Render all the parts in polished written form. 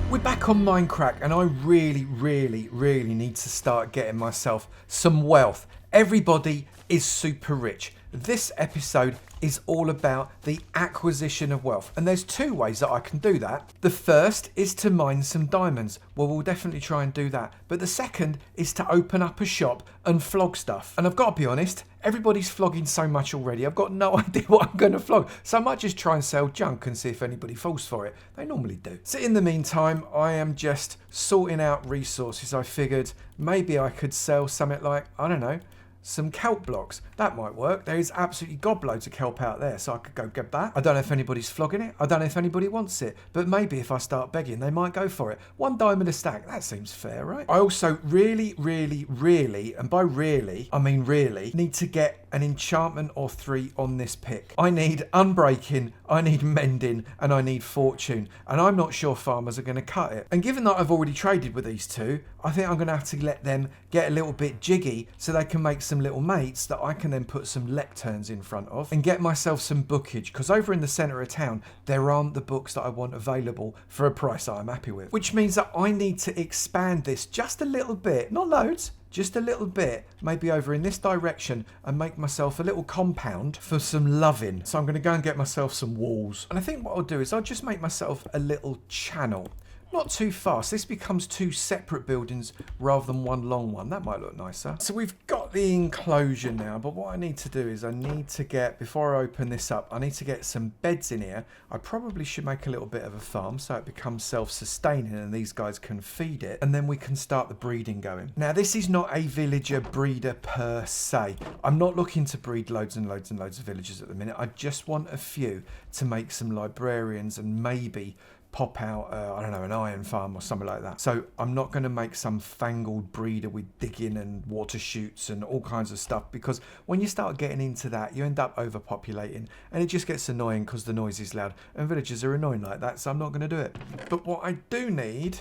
We're back on Mindcrack and I really need to start getting myself some wealth. Everybody is super rich. This episode is all about the acquisition of wealth, and there's two ways that I can do that. The first is to mine some diamonds. Well, we'll definitely try and do that. But the second is to open up a shop and flog stuff. And I've got to be honest, everybody's flogging so much already. I've got no idea what I'm going to flog. So I might just try and sell junk and see if anybody falls for it. They normally do. So in the meantime, I am just sorting out resources. I figured maybe I could sell something like, I don't know, some kelp blocks. That might work. There is absolutely gobloads of kelp out there, so I could go get that. I don't know if anybody's flogging it. I don't know if anybody wants it, but maybe if I start begging, they might go for it. 1 diamond a stack. That seems fair, right? I also really, and by really, I mean really, need to get an enchantment or 3 on this pick. I need unbreaking, I need mending, and I need fortune. And I'm not sure farmers are going to cut it. And given that I've already traded with these two, I think I'm going to have to let them get a little bit jiggy so they can make some little mates that I can then put some lecterns in front of and get myself some bookage, because over in the centre of town there aren't the books that I want available for a price that I'm happy with, which means that I need to expand this just a little bit, not loads, just a little bit, maybe over in this direction, and make myself a little compound for some loving. So I'm going to go and get myself some walls, and I think what I'll do is I'll just make myself a little channel. Not too fast. This becomes 2 separate buildings rather than 1 long one. That might look nicer. So we've got the enclosure now, but what I need to do is I need to get, before I open this up, I need to get some beds in here. I probably should make a little bit of a farm so it becomes self-sustaining and these guys can feed it, and then we can start the breeding going. Now, this is not a villager breeder per se. I'm not looking to breed loads and loads and loads of villagers at the minute. I just want a few to make some librarians and maybe pop out, I don't know, an iron farm or something like that. So I'm not going to make some fangled breeder with digging and water chutes and all kinds of stuff, because when you start getting into that, you end up overpopulating and it just gets annoying because the noise is loud and villagers are annoying like that, so I'm not going to do it. But what I do need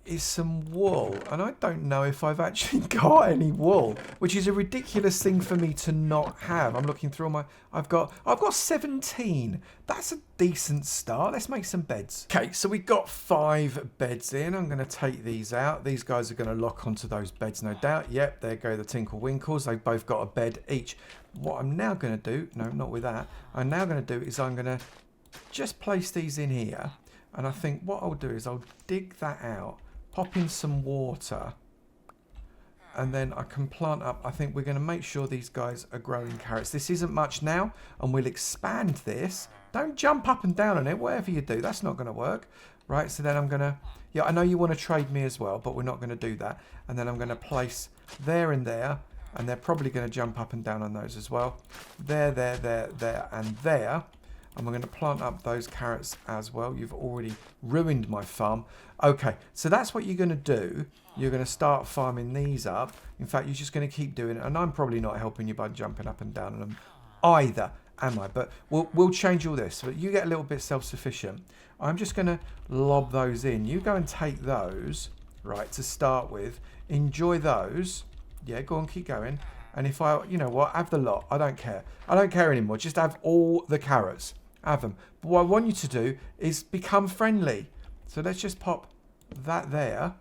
is some wool, and I don't know if I've actually got any wool, which is a ridiculous thing for me to not have. I'm looking through all my, I've got 17. That's a decent start. Let's make some beds. Okay, so we got 5 beds in. I'm going to take these out. These guys are going to lock onto those beds, no doubt. Yep, there go the Tinkle Winkles. They've both got a bed each. What I'm now going to do, no, not with that. I'm now going to do is I'm going to just place these in here. And I think what I'll do is I'll dig that out, pop in some water, and then I can plant up. I think we're going to make sure these guys are growing carrots. This isn't much now, and we'll expand this. Don't jump up and down on it, whatever you do. That's not going to work. Right, so then I'm going to, yeah, I know you want to trade me as well, but we're not going to do that. And then I'm going to place there and there, and they're probably going to jump up and down on those as well. There, and there. And we're going to plant up those carrots as well. You've already ruined my farm. Okay, so that's what you're going to do. You're going to start farming these up. In fact, you're just going to keep doing it. And I'm probably not helping you by jumping up and down on them either, am I? But we'll change all this. But you get a little bit self-sufficient. I'm just going to lob those in. You go and take those, right, to start with. Enjoy those. Yeah, go on, keep going. And if I, you know what, have the lot. I don't care. I don't care anymore. Just have all the carrots. Have them. But what I want you to do is become friendly. So let's just pop that there.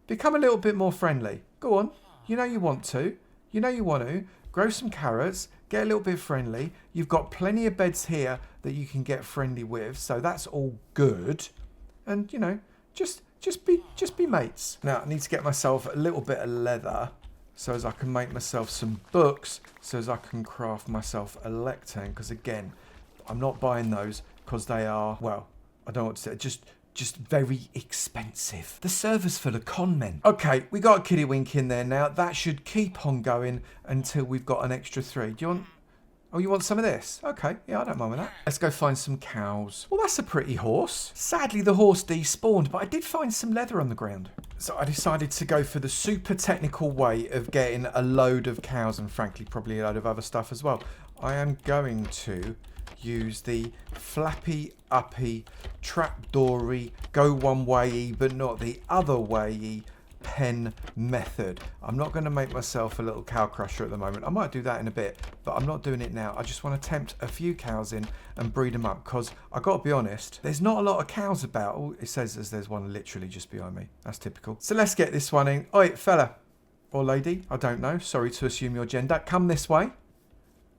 Become a little bit more friendly. Go on. You know you want to. You know you want to. Grow some carrots. Get a little bit friendly. You've got plenty of beds here that you can get friendly with. So that's all good. And, you know, just be mates. Now, I need to get myself a little bit of leather so as I can make myself some books, so as I can craft myself a lectern. Because, again, I'm not buying those because they are, well, I don't know what to say, just very expensive. The server's full of con men. Okay, we got a kiddywink in there now. That should keep on going until we've got an extra 3. Do you want, oh, you want some of this? Okay, yeah, I don't mind with that. Let's go find some cows. Well, that's a pretty horse. Sadly, the horse despawned, but I did find some leather on the ground. So I decided to go for the super technical way of getting a load of cows and, frankly, probably a load of other stuff as well. I am going to use the flappy, uppy, trapdoory, go one way but not the other way pen method. I'm not going to make myself a little cow crusher at the moment. I might do that in a bit, but I'm not doing it now. I just want to tempt a few cows in and breed them up, because I got to be honest, there's not a lot of cows about. Oh, it says there's one literally just behind me. That's typical. So let's get this one in. Oi, fella or lady, I don't know. Sorry to assume your gender. Come this way.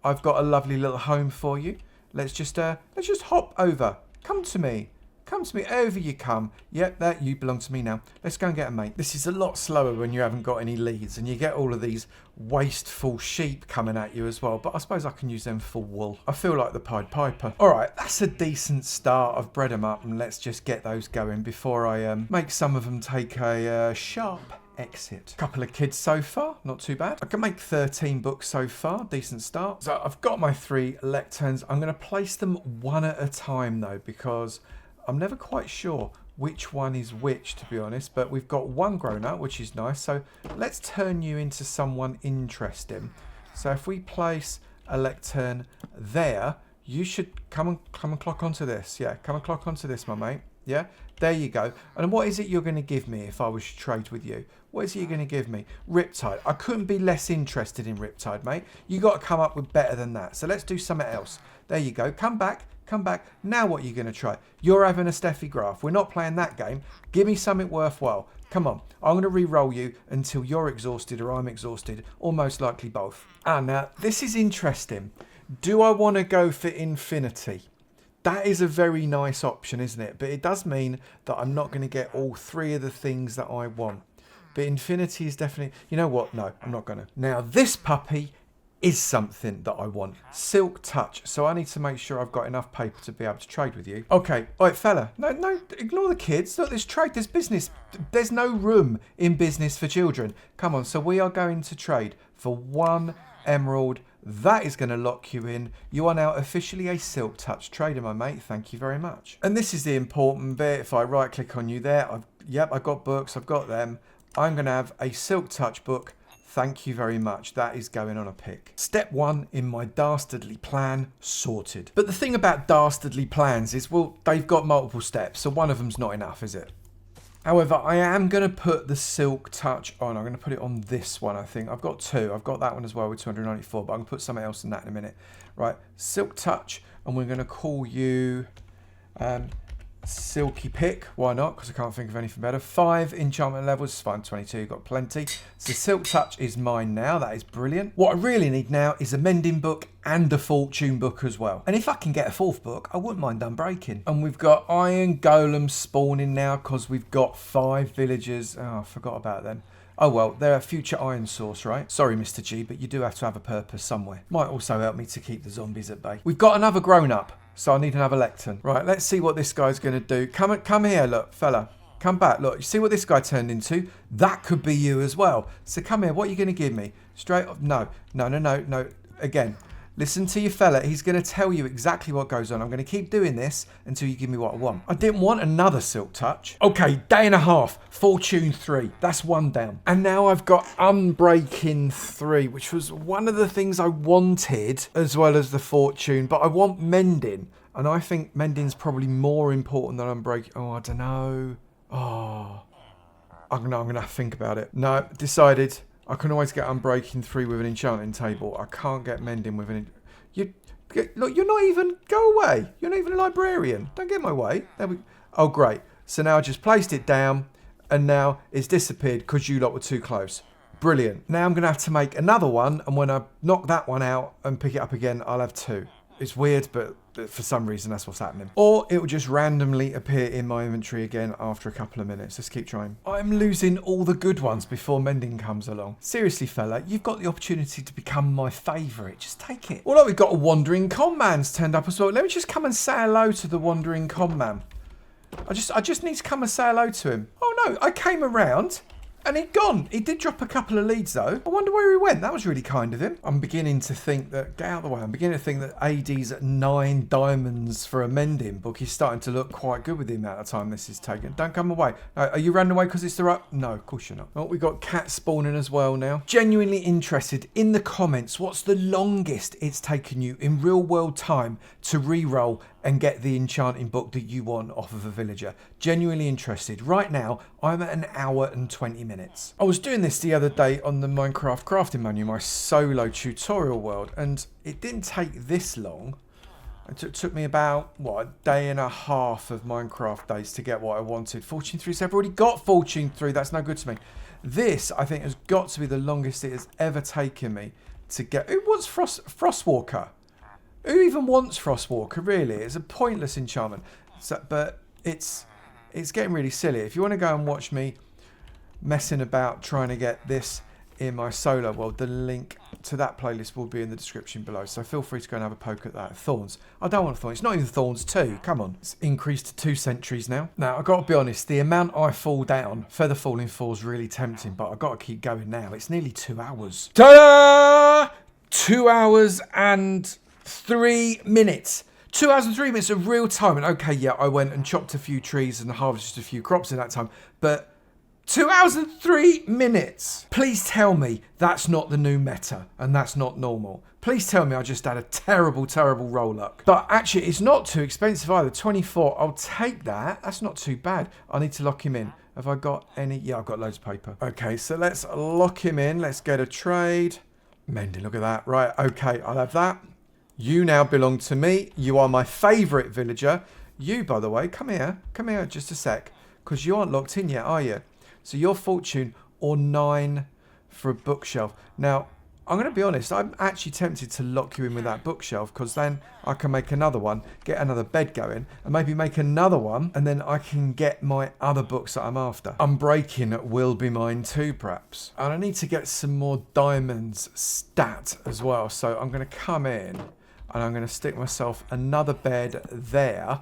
I've got a lovely little home for you. Let's just hop over. Come to me. Come to me. Over you come. Yep, there, you belong to me now. Let's go and get a mate. This is a lot slower when you haven't got any leads and you get all of these wasteful sheep coming at you as well. But I suppose I can use them for wool. I feel like the Pied Piper. All right, that's a decent start. I've bred them up, and let's just get those going before I make some of them take a sharp exit. Couple of kids so far, not too bad. I can make 13 books so far, decent start. So I've got my 3 lecterns. I'm going to place them one at a time though, because I'm never quite sure which one is which, to be honest, but we've got one grown up, which is nice. So let's turn you into someone interesting. So if we place a lectern there, you should come and clock onto this. Yeah, come and clock onto this, my mate. Yeah, there you go. And what is it you're going to give me if I was to trade with you? What is it you're going to give me? Riptide. I couldn't be less interested in Riptide, mate. You got to come up with better than that. So let's do something else. There you go. Come back. Come back. Now what are you going to try? You're having a Steffi graph. We're not playing that game. Give me something worthwhile. Come on. I'm going to re-roll you until you're exhausted or I'm exhausted, or most likely both. Now, this is interesting. Do I want to go for infinity? That is a very nice option, isn't it? But it does mean that I'm not going to get all 3 of the things that I want. But infinity is definitely... You know what? No, I'm not going to. Now, this puppy is something that I want. Silk touch. So I need to make sure I've got enough paper to be able to trade with you. Okay. All right, fella. No, ignore the kids. Look, there's trade. There's business. There's no room in business for children. Come on. So we are going to trade for 1 emerald. That is going to lock you in. You are now officially a silk touch trader, my mate. Thank you very much. And this is the important bit. If I right click on you there, I've got books. I've got them. I'm going to have a silk touch book. Thank you very much. That is going on a pick. Step 1 in my dastardly plan sorted. But the thing about dastardly plans is, well, they've got multiple steps. So one of them's not enough, is it? However, I am going to put the silk touch on. I'm going to put it on this one, I think. I've got 2. I've got that one as well with 294, but I'm going to put something else in that in a minute. Right, silk touch, and we're going to call you Silky Pick. Why not? Because I can't think of anything better. 5 enchantment levels. It's fine. 22. Got plenty. So silk touch is mine now. That is brilliant. What I really need now is a mending book and a fortune book as well. And if I can get a 4th book, I wouldn't mind unbreaking. And we've got iron golems spawning now because we've got 5 villagers. Oh, I forgot about them. Oh well, they're a future iron source, right? Sorry, Mr. G, but you do have to have a purpose somewhere. Might also help me to keep the zombies at bay. We've got another grown-up, so I need another lectern. Right, let's see what this guy's going to do. Come here, look, fella. Come back. Look, you see what this guy turned into? That could be you as well. So come here. What are you going to give me? Straight off? No. Again. Listen to your fella. He's going to tell you exactly what goes on. I'm going to keep doing this until you give me what I want. I didn't want another silk touch. Okay, day and a half. Fortune 3. That's 1 down. And now I've got unbreaking 3, which was one of the things I wanted as well as the fortune. But I want mending. And I think mending's probably more important than unbreaking. Oh, I don't know. Oh, I'm going to have to think about it. No, decided. I can always get unbreaking 3 with an enchanting table. I can't get mending with an... Look, you're not even... Go away. You're not even a librarian. Don't get in my way. Oh, great. So now I just placed it down, and now it's disappeared because you lot were too close. Brilliant. Now I'm going to have to make another one, and when I knock that one out and pick it up again, I'll have 2. It's weird, but for some reason that's what's happening. Or it will just randomly appear in my inventory again after a couple of minutes. Let's keep trying. I'm losing all the good ones before mending comes along. Seriously, fella, you've got the opportunity to become my favourite. Just take it. Well, we've got a wandering con man's turned up as well. Let me just come and say hello to the wandering con man. I just need to come and say hello to him. Oh no, I came around. And he'd gone. He did drop a couple of leads, though. I wonder where he went. That was really kind of him. I'm beginning to think that... Get out of the way. I'm beginning to think that AD's at 9 diamonds for a mending book. He's starting to look quite good with the amount of time this is taking. Don't come away. Are you running away because it's the right... No, of course you're not. Oh, we got cats spawning as well now. Genuinely interested in the comments. What's the longest it's taken you in real world time to re-roll and get the enchanting book that you want off of a villager. Genuinely interested. Right now, I'm at 1 hour and 20 minutes. I was doing this the other day on the Minecraft crafting manual, my solo tutorial world, and it didn't take this long. It took me about, what, a day and a half of Minecraft days to get what I wanted. Fortune 3, so I've already got Fortune 3. That's no good to me. This, I think, has got to be the longest it has ever taken me to get... Who wants Frostwalker? Who even wants Frostwalker, really? It's a pointless enchantment. So, but it's getting really silly. If you want to go and watch me messing about trying to get this in my solo world, the link to that playlist will be in the description below. So feel free to go and have a poke at that. Thorns. I don't want thorns. It's not even thorns 2. Come on. It's increased to 2 centuries now. Now, I've got to be honest. The amount I fall down, feather falling 4 is really tempting, but I've got to keep going now. It's nearly 2 hours. Ta-da! 2 hours and 3 minutes. 2 hours and 3 minutes of real time. And okay, yeah, I went and chopped a few trees and harvested a few crops in that time. But 2 hours and 3 minutes. Please tell me that's not the new meta and that's not normal. Please tell me I just had a terrible, terrible roll luck. But actually, it's not too expensive either. 24, I'll take that. That's not too bad. I need to lock him in. Have I got any? Yeah, I've got loads of paper. Okay, so let's lock him in. Let's get a trade. Mending, look at that. Right, okay, I'll have that. You now belong to me. You are my favourite villager. You, by the way, come here just a sec. Because you aren't locked in yet, are you? So your fortune or 9 for a bookshelf. Now, I'm going to be honest. I'm actually tempted to lock you in with that bookshelf. Because then I can make another one. Get another bed going. And maybe make another one. And then I can get my other books that I'm after. Unbreaking will be mine too, perhaps. And I need to get some more diamonds stat as well. So I'm going to come in. And I'm going to stick myself another bed there,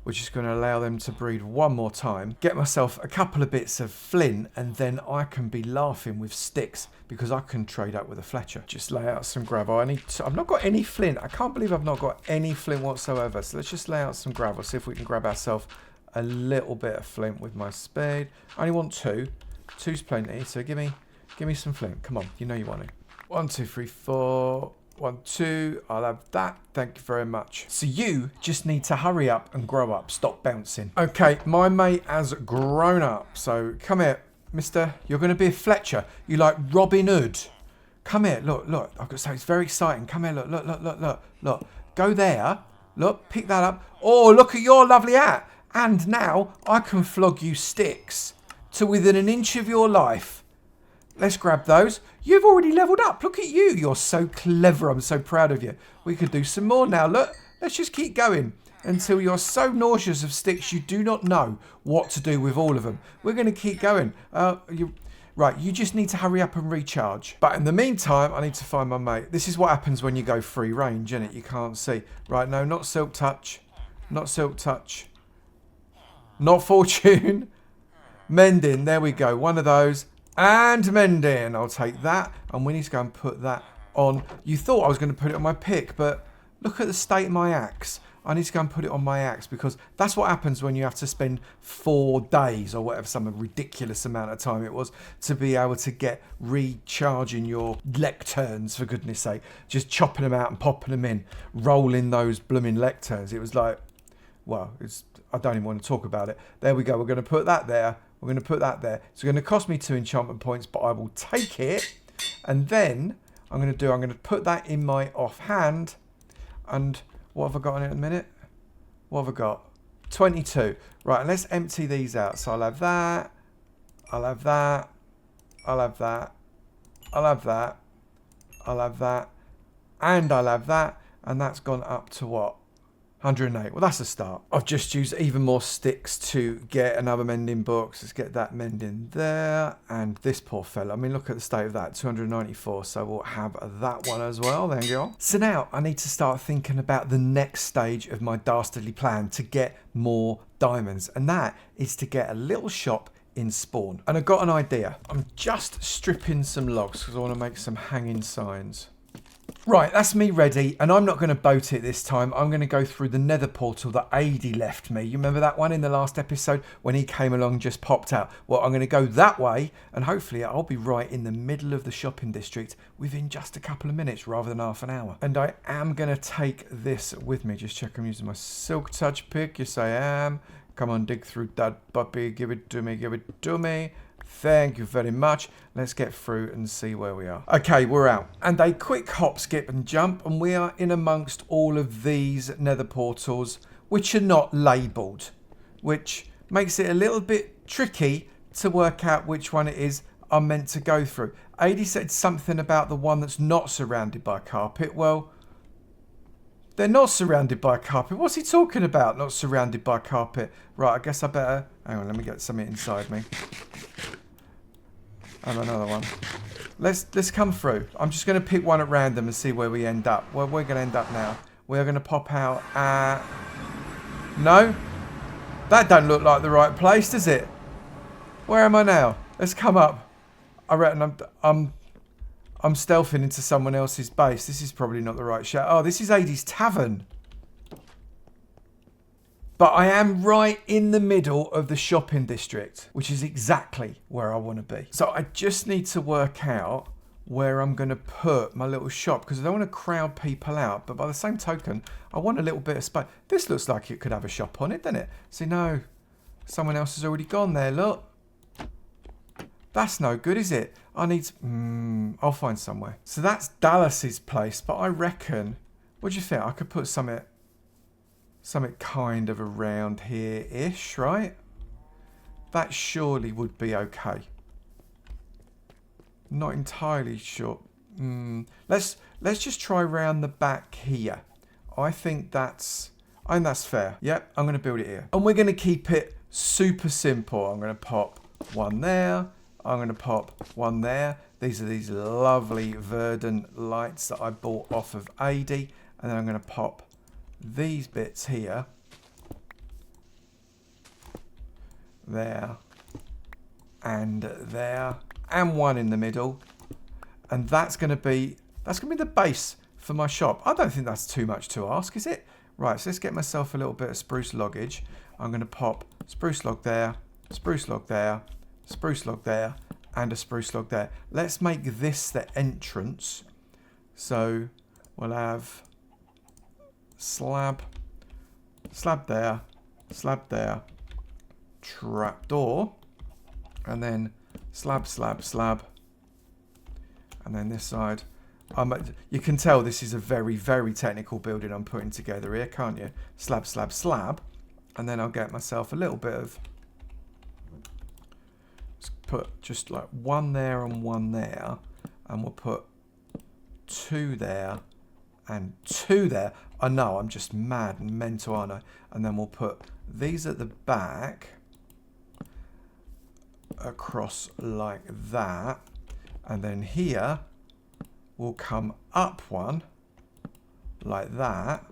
which is going to allow them to breed one more time. Get myself a couple of bits of flint, and then I can be laughing with sticks because I can trade up with a Fletcher. Just lay out some gravel. I've not got any flint. I can't believe I've not got any flint whatsoever. So let's just lay out some gravel. See if we can grab ourselves a little bit of flint with my spade. I only want 2. 2's plenty. So give me some flint. Come on, you know you want it. 1, 2, 3, 4. 1, 2, I'll have that. Thank you very much. So you just need to hurry up and grow up. Stop bouncing. Okay, my mate has grown up. So come here, mister. You're going to be a Fletcher. You like Robin Hood. Come here. Look. I've got to say, it's very exciting. Come here. Look. Go there. Look, pick that up. Oh, look at your lovely hat. And now I can flog you sticks to within an inch of your life. Let's grab those. You've already leveled up. Look at you. You're so clever. I'm so proud of you. We could do some more now. Look, let's just keep going until you're so nauseous of sticks you do not know what to do with all of them. We're going to keep going. Right, you just need to hurry up and recharge. But in the meantime, I need to find my mate. This is what happens when you go free range, isn't it? You can't see. Right, no, not Silk Touch. Not Silk Touch. Not Fortune. Mending. There we go. One of those. And mending. I'll take that. And we need to go and put that on. You thought I was going to put it on my pick, but look at the state of my axe. I need to go and put it on my axe because that's what happens when you have to spend 4 days or whatever, some ridiculous amount of time it was, to be able to get recharging your lecterns, for goodness sake. Just chopping them out and popping them in, rolling those blooming lecterns. It was like, well, I don't even want to talk about it. There we go. We're going to put that there. We're going to put that there. It's going to cost me 2 enchantment points, but I will take it. And then I'm going to put that in my offhand. And what have I got on it in a minute? What have I got? 22. Right, and let's empty these out. So I'll have that. I'll have that. I'll have that. I'll have that. I'll have that. And I'll have that. And that's gone up to what? 108. Well, that's a start. I've just used even more sticks to get another mending book. Let's get that mending there. And this poor fella. I mean, look at the state of that. 294. So we'll have that one as well. There you go. So now I need to start thinking about the next stage of my dastardly plan to get more diamonds. And that is to get a little shop in Spawn. And I've got an idea. I'm just stripping some logs because I want to make some hanging signs. Right, that's me ready, and I'm not going to boat it this time. I'm going to go through the nether portal that Adie left me. You remember that one in the last episode when he came along and just popped out? Well, I'm going to go that way, and hopefully I'll be right in the middle of the shopping district within just a couple of minutes rather than half an hour. And I am going to take this with me. Just check I'm using my silk touch pick. Yes, I am. Come on, dig through that puppy. Give it to me, give it to me. Thank you very much. Let's get through and see where we are. Okay, we're out. And a quick hop, skip and jump, and we are in amongst all of these nether portals, which are not labelled, which makes it a little bit tricky to work out which one it is I'm meant to go through. Adie said something about the one that's not surrounded by carpet. Well, they're not surrounded by carpet. What's he talking about, not surrounded by carpet? Right, I guess I better... Hang on, let me get something inside me. And another one. Let's come through. I'm just going to pick one at random and see where we end up. Where we're going to end up now. We're going to pop out at... No? That don't look like the right place, does it? Where am I now? Let's come up. I reckon I'm stealthing into someone else's base. This is probably not the right shot. Oh, this is Adie's tavern. But I am right in the middle of the shopping district, which is exactly where I want to be. So I just need to work out where I'm going to put my little shop, because I don't want to crowd people out. But by the same token, I want a little bit of space. This looks like it could have a shop on it, doesn't it? See, no, someone else has already gone there, look. That's no good, is it? I need to... I'll find somewhere. So that's Dallas's place, but I reckon... What do you think? I could put something kind of around here-ish, right? That surely would be okay. Not entirely sure. Let's just try round the back here. I think that's fair. Yep, I'm going to build it here. And we're going to keep it super simple. I'm going to pop one there. I'm going to pop one there. These are these lovely verdant lights that I bought off of Adie. And then I'm going to pop these bits here, there, and there, and one in the middle, and that's going to be the base for my shop. I don't think that's too much to ask, is it? Right, so let's get myself a little bit of spruce loggage. I'm going to pop spruce log there, spruce log there, spruce log there, and a spruce log there. Let's make this the entrance. So we'll have slab there, trapdoor, and then slab, and then this side. You can tell this is a very, very technical building I'm putting together here, can't you? Slab, and then I'll get myself a little bit of... Let's put just like one there and one there, and we'll put two there and two there. I know, I'm just mad and mental, aren't I? And then we'll put these at the back across like that. And then here we'll come up one like that.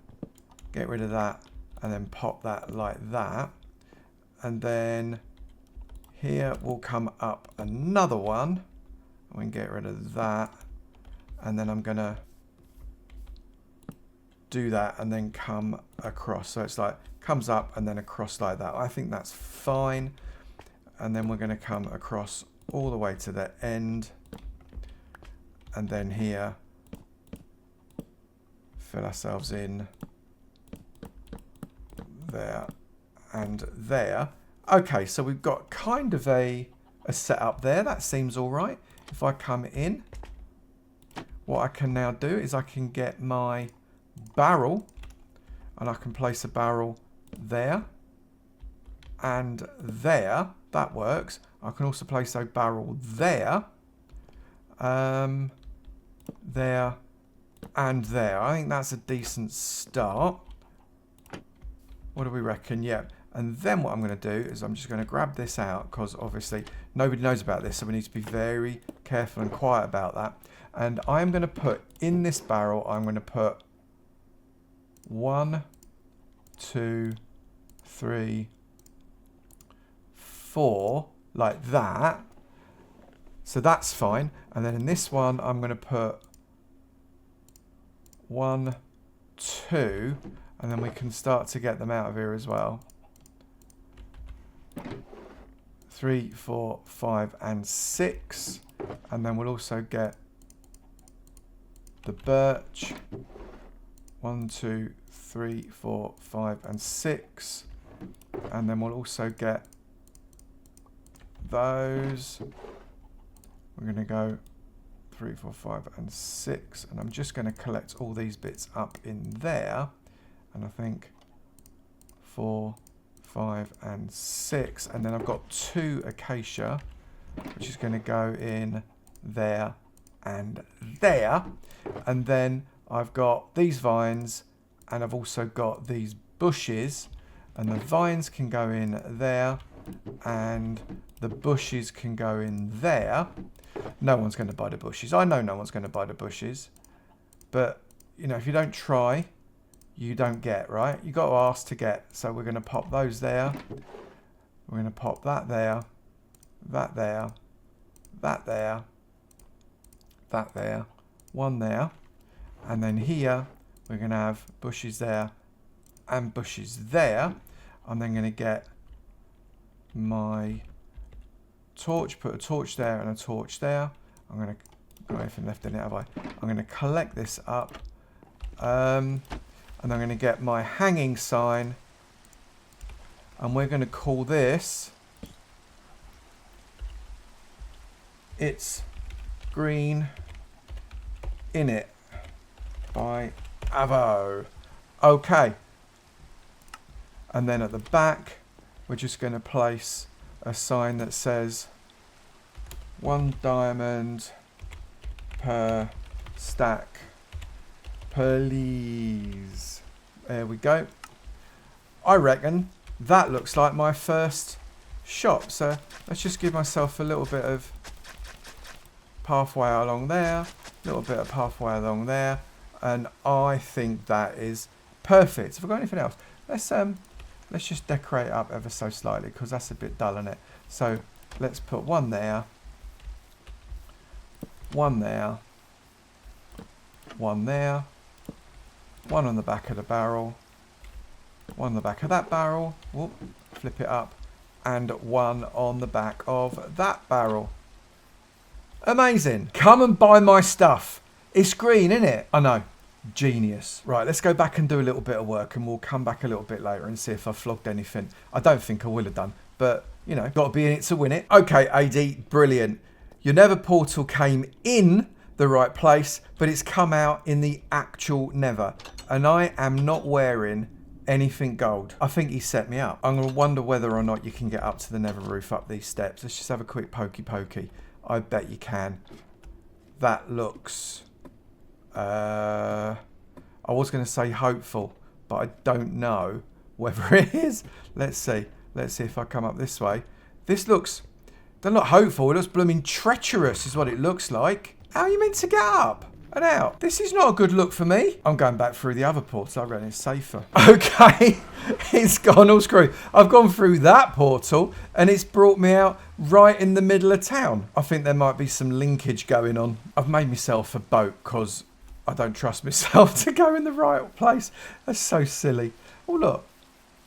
Get rid of that and then pop that like that. And then here we'll come up another one. And we can get rid of that. And then I'm going to do that and then come across. So it's like comes up and then across like that. I think that's fine. And then we're going to come across all the way to the end. And then here, fill ourselves in there and there. Okay, so we've got kind of a setup there. That seems all right. If I come in, what I can now do is I can get my barrel, and I can place a barrel there and there. That works. I can also place a barrel there, there and there. I think that's a decent start. What do we reckon? Yeah. And then what I'm going to do is I'm just going to grab this out, because obviously nobody knows about this, so we need to be very careful and quiet about that. And I'm going to put in this barrel, I'm going to put 1, 2, 3, 4, like that. So that's fine. And then in this one, I'm going to put 1, 2, and then we can start to get them out of here as well. 3, 4, 5, and 6. And then we'll also get the birch. 1, 2, 3, 4, 5, and 6. And then we'll also get those. We're going to go 3, 4, 5, and 6. And I'm just going to collect all these bits up in there. And I think 4, 5, and 6. And then I've got 2 acacia, which is going to go in there and there. And then I've got these vines, and I've also got these bushes, and the vines can go in there, and the bushes can go in there. No one's going to buy the bushes. I know no one's going to buy the bushes, but you know, if you don't try, you don't get, right? You got to ask to get. So we're going to pop those there. We're going to pop that there, that there, that there, that there, one there, and then here we're going to have bushes there and bushes there. I'm then going to get my torch, put a torch there and a torch there. I'm going to got anything left in it, have I? I'm going to collect this up, and I'm going to get my hanging sign, and we're going to call this It's Green In It by Avo. Okay. And then at the back, we're just going to place a sign that says 1 diamond per stack, please. There we go. I reckon that looks like my first shop. So let's just give myself a little bit of pathway along there, a little bit of pathway along there, and I think that is perfect. Have I got anything else? Let's just decorate it up ever so slightly, because that's a bit dull, isn't it? So let's put 1 there, 1 there, 1 there, 1 on the back of the barrel, 1 on the back of that barrel, whoop, flip it up, and 1 on the back of that barrel. Amazing. Come and buy my stuff. It's green, isn't it? I know. Genius. Right, let's go back and do a little bit of work, and we'll come back a little bit later and see if I flogged anything. I don't think I will have done, but, you know, got to be in it to win it. Okay, AD, brilliant. Your nether portal came in the right place, but it's come out in the actual nether, and I am not wearing anything gold. I think he set me up. I'm going to wonder whether or not you can get up to the nether roof up these steps. Let's just have a quick pokey. I bet you can. That looks... I was going to say hopeful, but I don't know whether it is. Let's see. Let's see if I come up this way. This looks... They're not hopeful. It looks blooming treacherous is what it looks like. How are you meant to get up and out? This is not a good look for me. I'm going back through the other portal. I reckon it's safer. Okay. It's gone all screwy. I've gone through that portal and it's brought me out right in the middle of town. I think there might be some linkage going on. I've made myself a boat because I don't trust myself to go in the right place. That's so silly. Oh, look.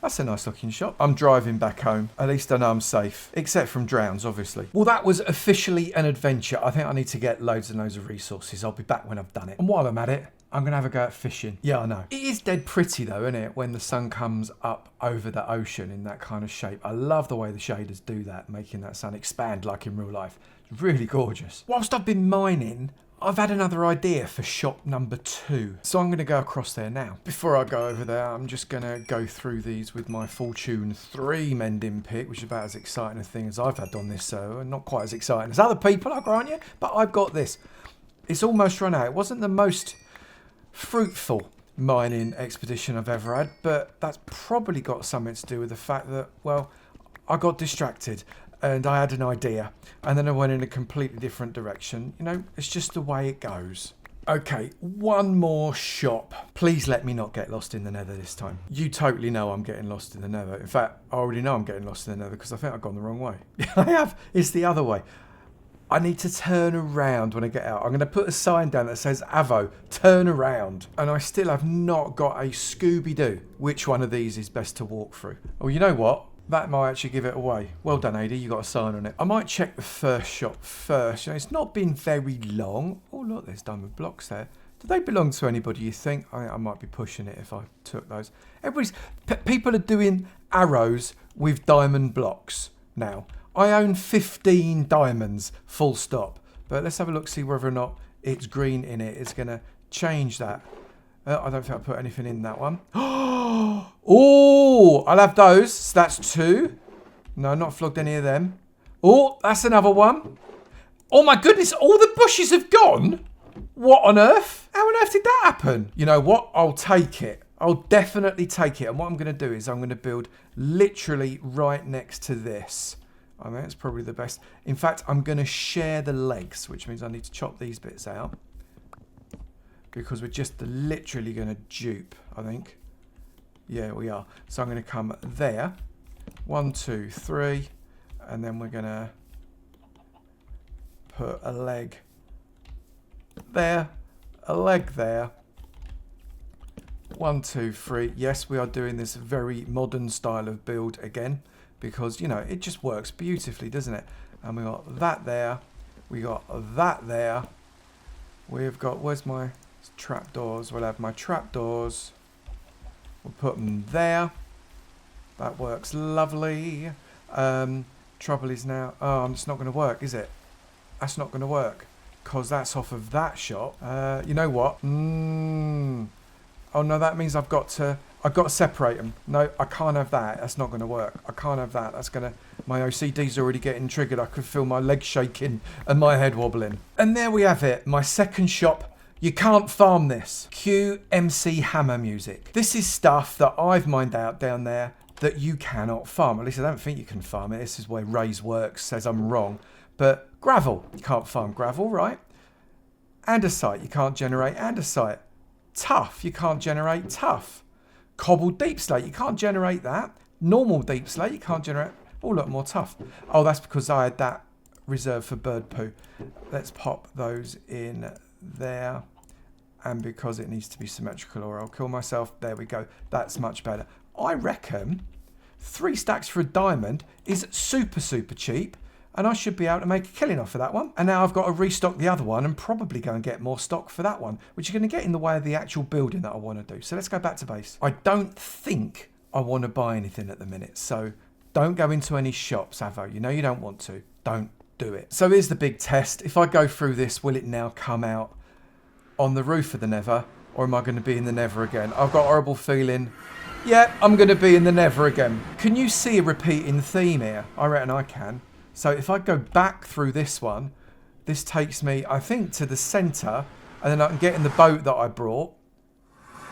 That's a nice looking shop. I'm driving back home. At least I know I'm safe. Except from drowns, obviously. Well, that was officially an adventure. I think I need to get loads and loads of resources. I'll be back when I've done it. And while I'm at it, I'm going to have a go at fishing. Yeah, I know. It is dead pretty though, isn't it? When the sun comes up over the ocean in that kind of shape. I love the way the shaders do that, making that sun expand like in real life. It's really gorgeous. Whilst I've been mining, I've had another idea for shop number 2. So I'm going to go across there now. Before I go over there, I'm just going to go through these with my Fortune 3 mending pick, which is about as exciting a thing as I've had on this server. Not quite as exciting as other people, I grant you, but I've got this. It's almost run out. It wasn't the most fruitful mining expedition I've ever had, but that's probably got something to do with the fact that, well, I got distracted. And I had an idea, and then I went in a completely different direction. You know, it's just the way it goes. Okay, one more shop. Please let me not get lost in the nether this time. You totally know I'm getting lost in the nether. In fact, I already know I'm getting lost in the nether because I think I've gone the wrong way. I have. It's the other way. I need to turn around when I get out. I'm going to put a sign down that says, Avo, turn around. And I still have not got a Scooby-Doo. Which one of these is best to walk through? Oh, you know what? That might actually give it away. Well done, Adie. You got a sign on it. I might check the first shop first. You know, it's not been very long. Oh, look, there's diamond blocks there. Do they belong to anybody, you think? I might be pushing it if I took those. People are doing arrows with diamond blocks now. I own 15 diamonds, full stop. But let's have a look, see whether or not it's green in it. It's going to change that. I don't think I put anything in that one. Oh, I'll have those. So that's 2. No, not flogged any of them. Oh, that's another one. Oh my goodness, all the bushes have gone? What on earth? How on earth did that happen? You know what? I'll take it. I'll definitely take it. And what I'm going to do is I'm going to build literally right next to this. I mean, it's probably the best. In fact, I'm going to share the legs, which means I need to chop these bits out. Because we're just literally going to dupe, I think. Yeah, we are. So I'm going to come there. 1, 2, 3. And then we're going to put a leg there. A leg there. 1, 2, 3. Yes, we are doing this very modern style of build again. Because, you know, it just works beautifully, doesn't it? And we got that there. We got that there. We've got, where's my trapdoors? We'll have my trapdoors. We'll put them there. That works lovely. Trouble is now, it's not going to work, is it? That's not going to work. Because that's off of that shop. You know what? Oh no, that means I've got to separate them. No, I can't have that. That's not going to work. I can't have that. That's going to... My OCD's already getting triggered. I could feel my legs shaking and my head wobbling. And there we have it. My second shop. You can't farm this. Cue MC Hammer music. This is stuff that I've mined out down there that you cannot farm. At least I don't think you can farm it. This is where Ray's Works says I'm wrong. But gravel. You can't farm gravel, right? Andesite. You can't generate andesite. Tough. You can't generate tough. Cobbled deep slate. You can't generate that. Normal deep slate. You can't generate... Oh, look, more tough. Oh, that's because I had that reserved for bird poo. Let's pop those in there. And because it needs to be symmetrical or I'll kill myself. There we go. That's much better. I reckon 3 stacks for a diamond is super, super cheap. And I should be able to make a killing off of that one. And now I've got to restock the other one and probably go and get more stock for that one, which is going to get in the way of the actual building that I want to do. So let's go back to base. I don't think I want to buy anything at the minute. So don't go into any shops, Avo. You know you don't want to. Don't do it. So here's the big test. If I go through this, will it now come out on the roof of the Nether? Or am I going to be in the Nether again? I've got a horrible feeling. Yeah, I'm going to be in the Nether again. Can you see a repeating theme here? I reckon I can. So if I go back through this one, this takes me, I think, to the centre, and then I can get in the boat that I brought.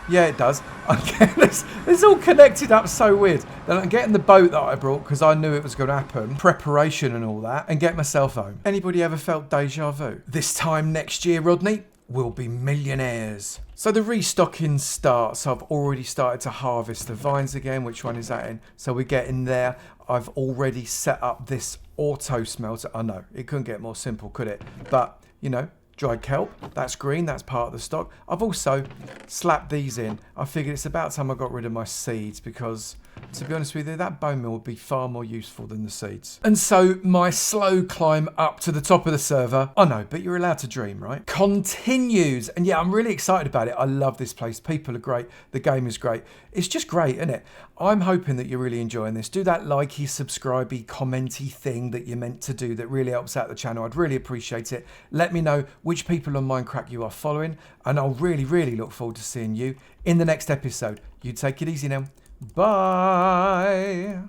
Yeah, it does. It's all connected up so weird. Then I can get in the boat that I brought, because I knew it was going to happen, preparation and all that, and get myself home. Anybody ever felt deja vu? This time next year, Rodney, we'll be millionaires. So the restocking starts. I've already started to harvest the vines again. Which one is that in? So we get in there. I've already set up this auto smelter. I know, it couldn't get more simple, could it? But, you know, dried kelp, that's green, that's part of the stock. I've also slapped these in. I figured it's about time I got rid of my seeds because, to be honest with you, that bone meal would be far more useful than the seeds. And so my slow climb up to the top of the server, I know, but you're allowed to dream, right? Continues. And yeah, I'm really excited about it. I love this place. People are great. The game is great. It's just great, isn't it? I'm hoping that you're really enjoying this. Do that likey, subscribey, commenty thing that you're meant to do that really helps out the channel. I'd really appreciate it. Let me know which people on Mindcrack you are following, and I'll really, really look forward to seeing you in the next episode. You take it easy now. Bye.